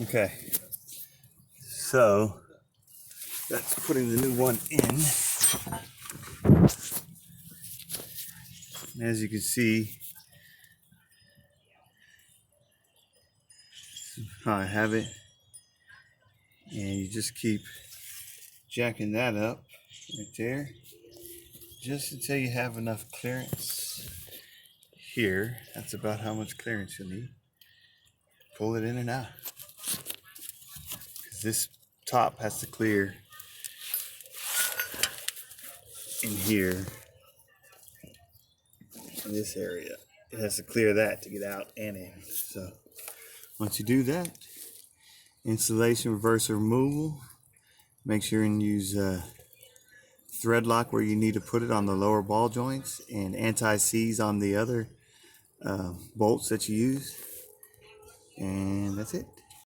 Okay, so that's putting the new one in. And as you can see, how I have it, and you just keep jacking that up right there, just until you have enough clearance here. That's about how much clearance you'll need. Pull it in and out, because this top has to clear in here, in this area. It has to clear that to get out and in. So once you do that, installation, reverser removal, make sure and use thread lock where you need to put it on the lower ball joints, and anti-seize on the other bolts that you use, and that's it.